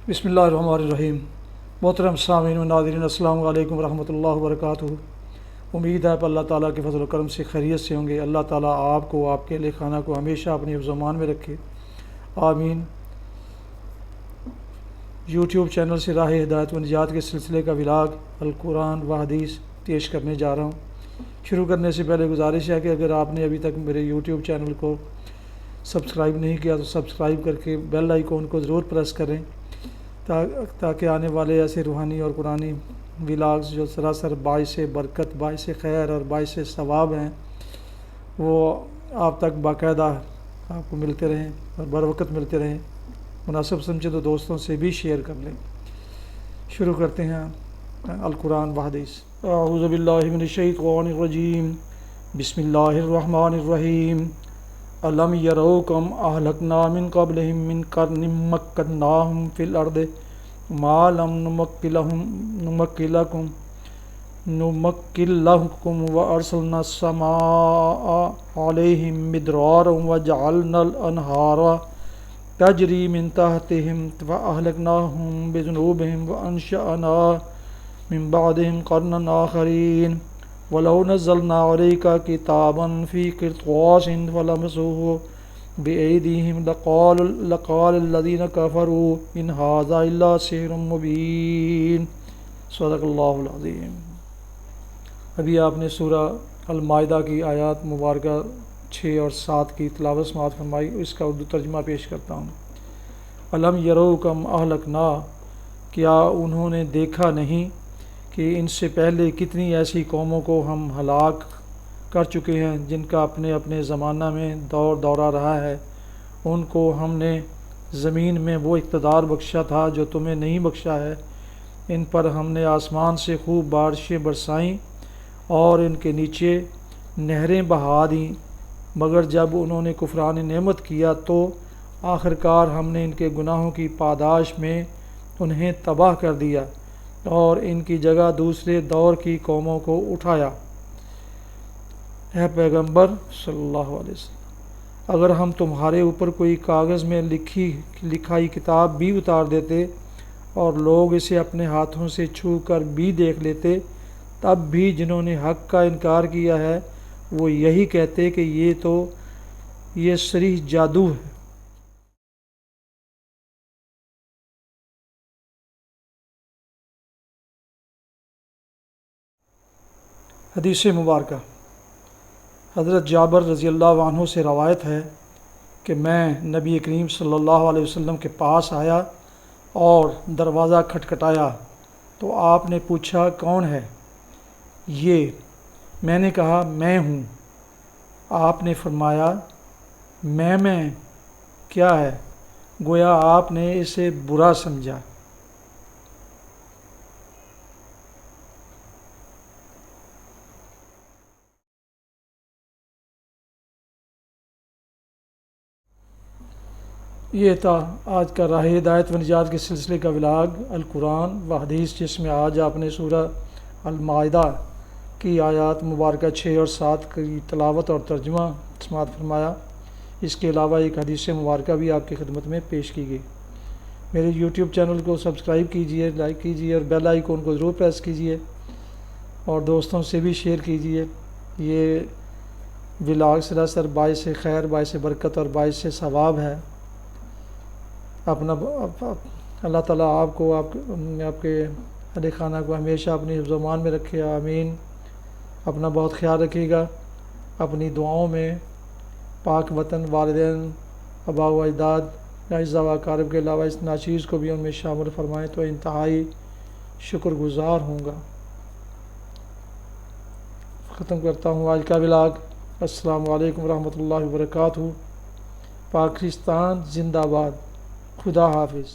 بسم اللہ الرحمن الرحیم۔ محترم سامعین و ناظرین، السلام علیکم ورحمۃ اللہ وبرکاتہ۔ امید ہے کہ اللہ تعالیٰ کے فضل و کرم سے خیریت سے ہوں گے۔ اللہ تعالیٰ آپ کو، آپ کے اہل خانہ کو ہمیشہ اپنی حفظ و امان میں رکھے، آمین۔ یوٹیوب چینل سے راہ ہدایت و نجات کے سلسلے کا ولاگ القرآن و حدیث پیش کرنے جا رہا ہوں۔ شروع کرنے سے پہلے گزارش ہے کہ اگر آپ نے ابھی تک میرے یوٹیوب چینل کو سبسکرائب نہیں کیا تو سبسکرائب کر کے بیل آئیکن کو ضرور پریس کریں تاکہ آنے والے ایسے روحانی اور قرآنی ولاگز جو سراسر باعث برکت، باعث خیر اور باعث ثواب ہیں وہ آپ تک باقاعدہ آپ کو ملتے رہیں اور بر وقت ملتے رہیں۔ مناسب سمجھے تو دوستوں سے بھی شیئر کر لیں۔ شروع کرتے ہیں القرآن و حدیث۔ اعوذ باللہ من الشیطان الرجیم، بسم اللہ الرحمن الرحیم۔ الم یروا کم اہلکنا من قبلہم من قرن مکناہم فی الارض ما لم نمکن لکم وارسلنا السماء علیہم مدرارا وجعلنا الانہار تجری من تحتہم فاہلکناہم بذنوبہم وانشأنا من بعدہم قرنا آخرین وَلَوْ نَزَّلْنَا عَلَيْكَ كِتَابًا فِي قِرْطَاسٍ فَلَمَسُوهُ بِأَيْدِيهِمْ لَقَالَ الَّذِينَ كَفَرُوا إِنْ هَذَا إِلَّا سِحْرٌ مُبِينٌ۔ صدق اللہ العظیم۔ ابھی آپ نے سورہ المائدہ کی آیات مبارکہ 6 اور 7 کی تلاوت سماعت فرمائی، اس کا اردو ترجمہ پیش کرتا ہوں۔ الم یروا کم اہلکنا، کیا انہوں نے دیکھا نہیں کہ ان سے پہلے کتنی ایسی قوموں کو ہم ہلاک کر چکے ہیں جن کا اپنے اپنے زمانہ میں دورہ رہا ہے۔ ان کو ہم نے زمین میں وہ اقتدار بخشا تھا جو تمہیں نہیں بخشا ہے۔ ان پر ہم نے آسمان سے خوب بارشیں برسائیں اور ان کے نیچے نہریں بہا دیں، مگر جب انہوں نے کفران نعمت کیا تو آخرکار ہم نے ان کے گناہوں کی پاداش میں انہیں تباہ کر دیا اور ان کی جگہ دوسرے دور کی قوموں کو اٹھایا۔ اے پیغمبر صلی اللہ علیہ وسلم، اگر ہم تمہارے اوپر کوئی کاغذ میں لکھائی کتاب بھی اتار دیتے اور لوگ اسے اپنے ہاتھوں سے چھو کر بھی دیکھ لیتے، تب بھی جنہوں نے حق کا انکار کیا ہے وہ یہی کہتے کہ یہ صریح جادو ہے۔ حدیث مبارکہ۔ حضرت جابر رضی اللہ عنہ سے روایت ہے کہ میں نبی کریم صلی اللہ علیہ وسلم کے پاس آیا اور دروازہ کھٹکھٹایا تو آپ نے پوچھا کون ہے؟ یہ میں نے کہا میں ہوں۔ آپ نے فرمایا میں کیا ہے؟ گویا آپ نے اسے برا سمجھا۔ یہ تھا آج کا راہ ہدایت و نجات کے سلسلے کا ولاگ القرآن و حدیث، جس میں آج آپ نے سورہ المائدہ کی آیات مبارکہ 6 اور 7 کی تلاوت اور ترجمہ سماعت فرمایا۔ اس کے علاوہ ایک حدیث مبارکہ بھی آپ کی خدمت میں پیش کی گئی۔ میرے یوٹیوب چینل کو سبسکرائب کیجئے، لائک کیجئے اور بیل آئیکن کو ضرور پریس کیجئے اور دوستوں سے بھی شیئر کیجئے۔ یہ ولاگ سراسر باعث خیر، باعث برکت اور باعث ثواب ہے۔ اللہ تعالیٰ آپ کو، آپ کے اہل خانہ کو ہمیشہ اپنی حفظ و امان میں رکھے، آمین۔ اپنا بہت خیال رکھیے گا۔ اپنی دعاؤں میں پاک وطن، والدین، آباء و اجداد، اعزاء و اقارب کے علاوہ اس ناچیز کو بھی ان میں شامل فرمائیں تو انتہائی شکر گزار ہوں گا۔ ختم کرتا ہوں آج کا ولاگ۔ السلام علیکم ورحمۃ اللہ وبرکاتہ۔ پاکستان زندہ باد۔ خدا حافظ۔